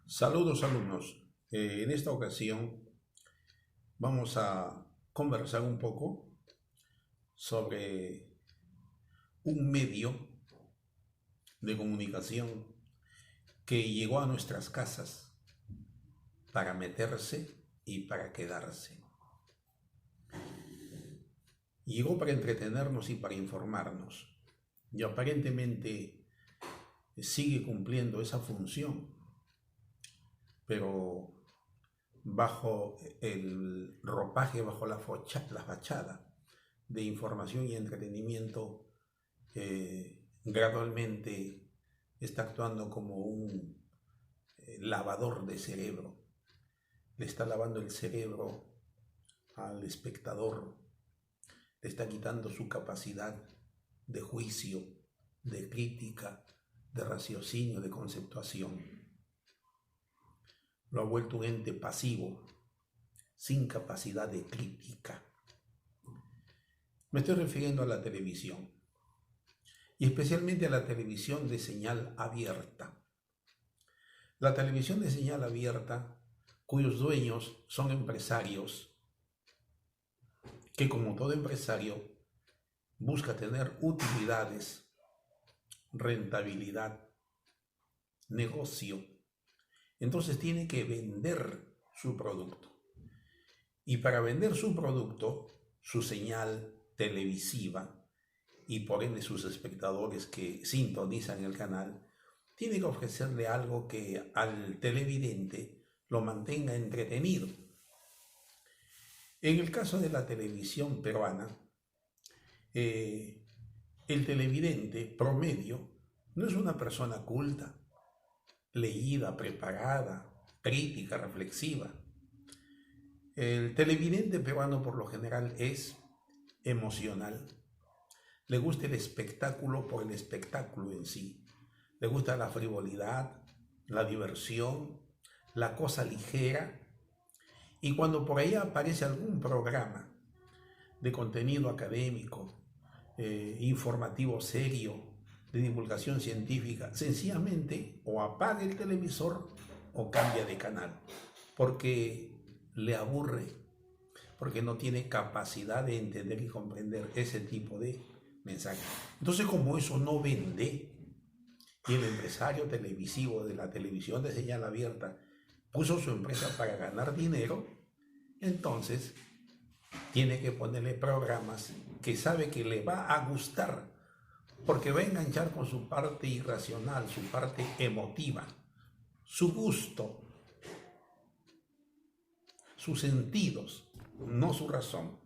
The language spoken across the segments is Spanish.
Saludos alumnos. En esta ocasión vamos a conversar un poco sobre un medio de comunicación que llegó a nuestras casas para meterse y para quedarse. Llegó para entretenernos y para informarnos y aparentemente sigue cumpliendo esa función, pero bajo el ropaje, bajo la fachada de información y entretenimiento, gradualmente está actuando como un lavador de cerebro. Le está lavando el cerebro al espectador, le está quitando su capacidad de juicio, de crítica, de raciocinio, de conceptuación. Lo ha vuelto un ente pasivo, sin capacidad de crítica. Me estoy refiriendo a la televisión, y especialmente a la televisión de señal abierta. La televisión de señal abierta, cuyos dueños son empresarios, que como todo empresario busca tener utilidades, rentabilidad, negocio. Entonces tiene que vender su producto. Y para vender su producto, su señal televisiva y por ende sus espectadores que sintonizan el canal, tiene que ofrecerle algo que al televidente lo mantenga entretenido. En el caso de la televisión peruana, el televidente promedio no es una persona culta, leída, preparada, crítica, reflexiva. El televidente peruano por lo general es emocional. Le gusta el espectáculo por el espectáculo en sí. Le gusta la frivolidad, la diversión, la cosa ligera. Y cuando por ahí aparece algún programa de contenido académico, informativo serio, de divulgación científica, sencillamente o apaga el televisor o cambia de canal, porque le aburre, porque no tiene capacidad de entender y comprender ese tipo de mensajes. Entonces, como eso no vende, y el empresario televisivo de la televisión de señal abierta puso su empresa para ganar dinero, entonces tiene que ponerle programas que sabe que le va a gustar, porque va a enganchar con su parte irracional, su parte emotiva, su gusto, sus sentidos, no su razón.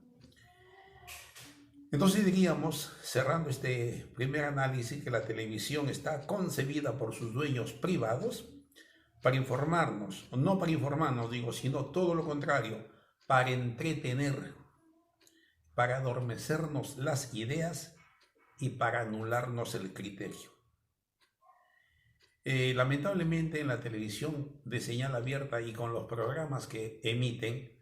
Entonces diríamos, cerrando este primer análisis, que la televisión está concebida por sus dueños privados para informarnos, no para informarnos, digo, sino todo lo contrario, para entretener, para adormecernos las ideas y para anularnos el criterio. Lamentablemente en la televisión de señal abierta y con los programas que emiten,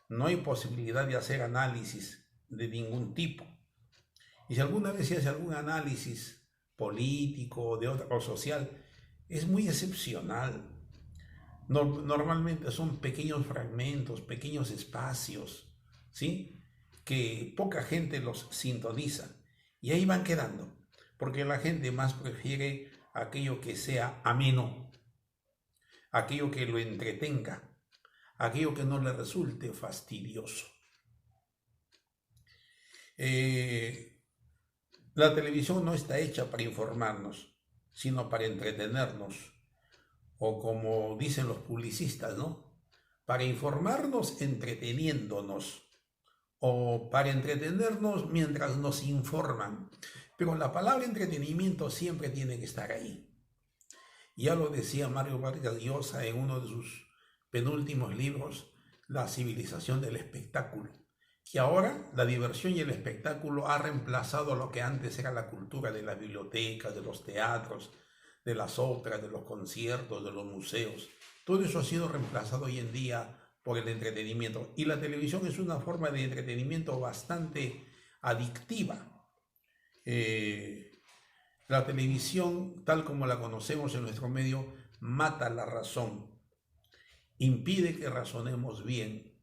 no hay posibilidad de hacer análisis de ningún tipo. Y si alguna vez se hace algún análisis político o social, es muy excepcional. Normalmente son pequeños fragmentos, pequeños espacios, ¿sí?, que poca gente los sintoniza. Y ahí van quedando, porque la gente más prefiere aquello que sea ameno, aquello que lo entretenga, aquello que no le resulte fastidioso. La televisión no está hecha para informarnos, sino para entretenernos, o como dicen los publicistas, ¿no?, para informarnos entreteniéndonos, o para entretenernos mientras nos informan. Pero la palabra entretenimiento siempre tiene que estar ahí. Ya lo decía Mario Vargas Llosa en uno de sus penúltimos libros, La civilización del espectáculo, que ahora la diversión y el espectáculo ha reemplazado lo que antes era la cultura de las bibliotecas, de los teatros, de las óperas, de los conciertos, de los museos. Todo eso ha sido reemplazado hoy en día por el entretenimiento. Y la televisión es una forma de entretenimiento bastante adictiva. La televisión, tal como la conocemos en nuestro medio, mata la razón, impide que razonemos bien.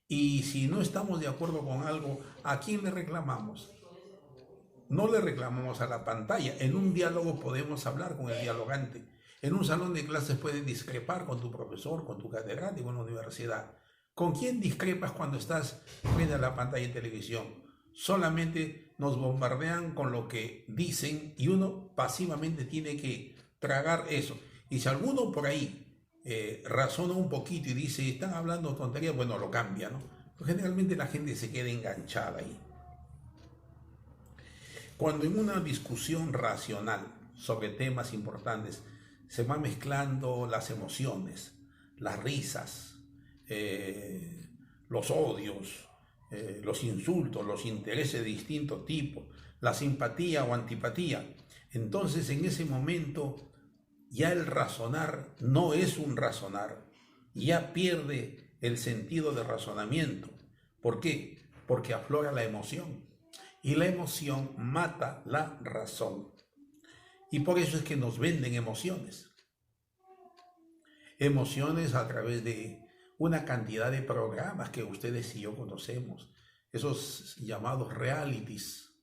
Y si no estamos de acuerdo con algo, ¿a quién le reclamamos? No le reclamamos a la pantalla. En un diálogo podemos hablar con el dialogante. En un salón de clases puedes discrepar con tu profesor, con tu catedrático en la universidad. ¿Con quién discrepas cuando estás frente a la pantalla de televisión? Solamente nos bombardean con lo que dicen y uno pasivamente tiene que tragar eso. Y si alguno por ahí razona un poquito y dice, están hablando tonterías, bueno, lo cambia, ¿no? Pero generalmente la gente se queda enganchada ahí. Cuando en una discusión racional sobre temas importantes se van mezclando las emociones, las risas, los odios, los insultos, los intereses de distinto tipo, la simpatía o antipatía, entonces en ese momento ya el razonar no es un razonar, ya pierde el sentido de razonamiento. ¿Por qué? Porque aflora la emoción. Y la emoción mata la razón. Y por eso es que nos venden emociones. Emociones a través de una cantidad de programas que ustedes y yo conocemos. Esos llamados realities,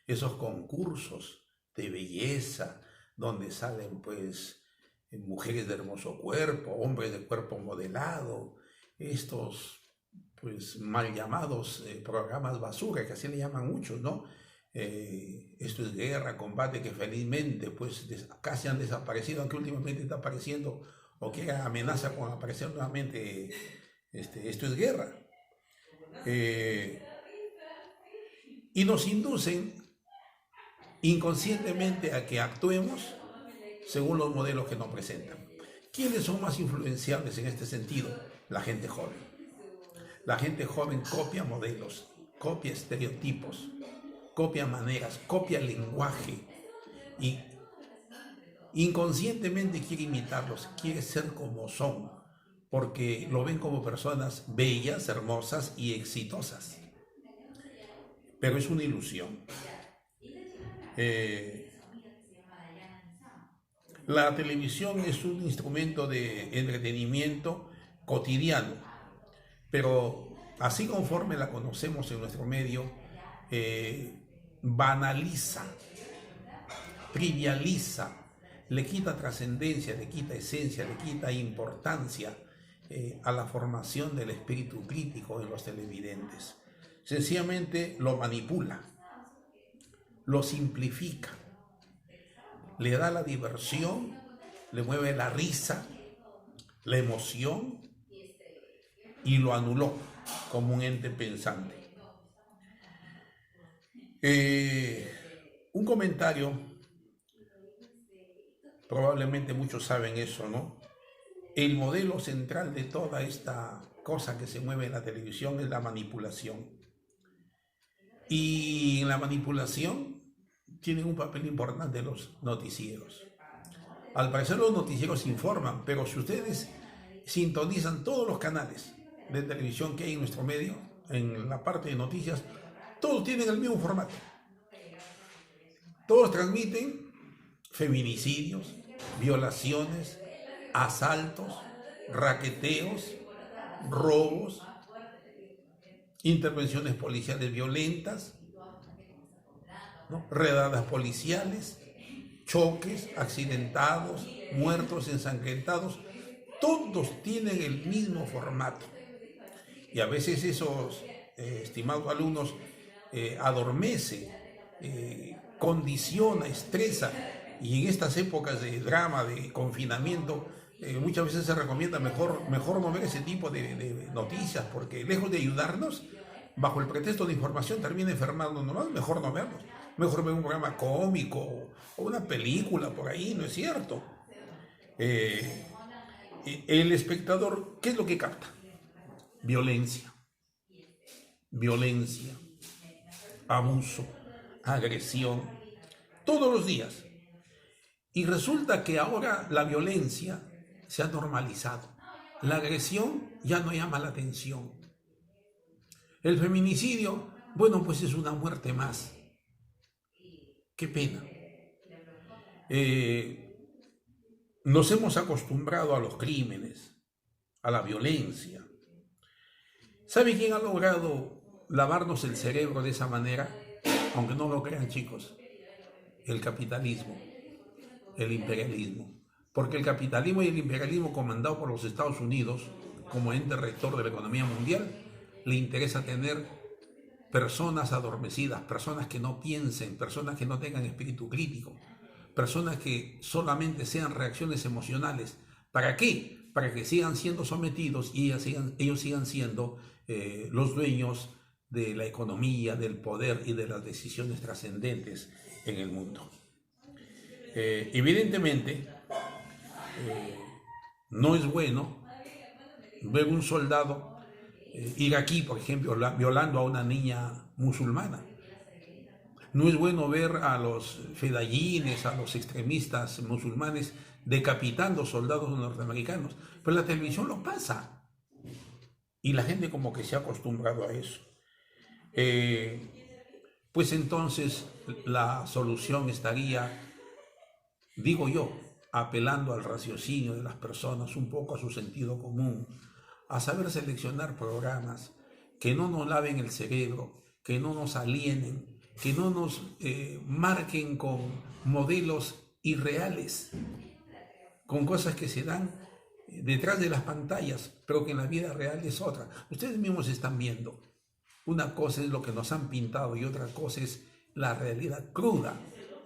esos concursos de belleza, donde salen pues mujeres de hermoso cuerpo, hombres de cuerpo modelado, estos pues mal llamados programas basura, que así le llaman muchos, ¿no? Esto es guerra, combate, que felizmente pues casi han desaparecido, aunque últimamente está apareciendo, o que amenaza con aparecer nuevamente, esto es guerra. Y nos inducen inconscientemente a que actuemos según los modelos que nos presentan. ¿Quiénes son más influenciables en este sentido? La gente joven. La gente joven copia modelos, copia estereotipos, copia maneras, copia lenguaje y inconscientemente quiere imitarlos, quiere ser como son, porque lo ven como personas bellas, hermosas y exitosas. Pero es una ilusión. La televisión es un instrumento de entretenimiento cotidiano, pero así conforme la conocemos en nuestro medio, banaliza, trivializa, le quita trascendencia, le quita esencia, le quita importancia a la formación del espíritu crítico en los televidentes. Sencillamente lo manipula, lo simplifica, le da la diversión, le mueve la risa, la emoción y lo anuló como un ente pensante. Un comentario, probablemente muchos saben eso, ¿no? El modelo central de toda esta cosa que se mueve en la televisión es la manipulación. Y en la manipulación tienen un papel importante los noticieros. Al parecer los noticieros informan, pero si ustedes sintonizan todos los canales de televisión que hay en nuestro medio, en la parte de noticias, todos tienen el mismo formato. Todos transmiten feminicidios, violaciones, asaltos, raqueteos, robos, intervenciones policiales violentas, ¿no? Redadas policiales, choques, accidentados, muertos, ensangrentados. Todos tienen el mismo formato. Y a veces esos, estimados alumnos, adormece, condiciona, estresa. Y en estas épocas de drama, de confinamiento, muchas veces se recomienda mejor no ver ese tipo de noticias, porque lejos de ayudarnos, bajo el pretexto de información termina enfermándonos más, mejor no verlos. Mejor ver un programa cómico o una película por ahí, ¿no es cierto? El espectador, ¿qué es lo que capta? Violencia, abuso, agresión, todos los días. Y resulta que ahora la violencia se ha normalizado. La agresión ya no llama la atención. El feminicidio, bueno, pues es una muerte más. Qué pena. Nos hemos acostumbrado a los crímenes, a la violencia. ¿Sabe quién ha logrado lavarnos el cerebro de esa manera? Aunque no lo crean, chicos, el capitalismo, el imperialismo. Porque el capitalismo y el imperialismo comandado por los Estados Unidos, como ente rector de la economía mundial, le interesa tener personas adormecidas, personas que no piensen, personas que no tengan espíritu crítico, personas que solamente sean reacciones emocionales. ¿Para qué? Para que sigan siendo sometidos y ellos sigan siendo los dueños de la economía, del poder y de las decisiones trascendentes en el mundo. Evidentemente, no es bueno ver un soldado iraquí, por ejemplo, violando a una niña musulmana. No es bueno ver a los fedayines, a los extremistas musulmanes decapitando soldados norteamericanos, pero la televisión lo pasa y la gente como que se ha acostumbrado a eso. Pues entonces la solución estaría, digo yo, apelando al raciocinio de las personas, un poco a su sentido común, a saber seleccionar programas que no nos laven el cerebro, que no nos alienen, que no nos marquen con modelos irreales, con cosas que se dan detrás de las pantallas, pero que en la vida real es otra. Ustedes mismos están viendo. Una cosa es lo que nos han pintado y otra cosa es la realidad cruda,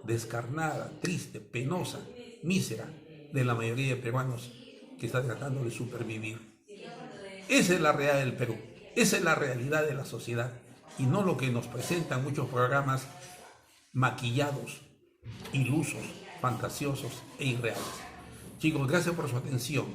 descarnada, triste, penosa, mísera de la mayoría de peruanos que están tratando de supervivir. Esa es la realidad del Perú, esa es la realidad de la sociedad y no lo que nos presentan muchos programas maquillados, ilusos, fantasiosos e irreales. Chicos, gracias por su atención.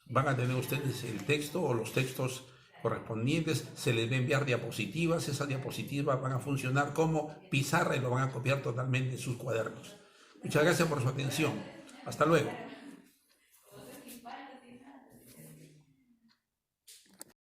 Van a tener ustedes el texto o los textos correspondientes, se les va a enviar diapositivas, esas diapositivas van a funcionar como pizarra y lo van a copiar totalmente en sus cuadernos. Muchas gracias por su atención. Hasta luego.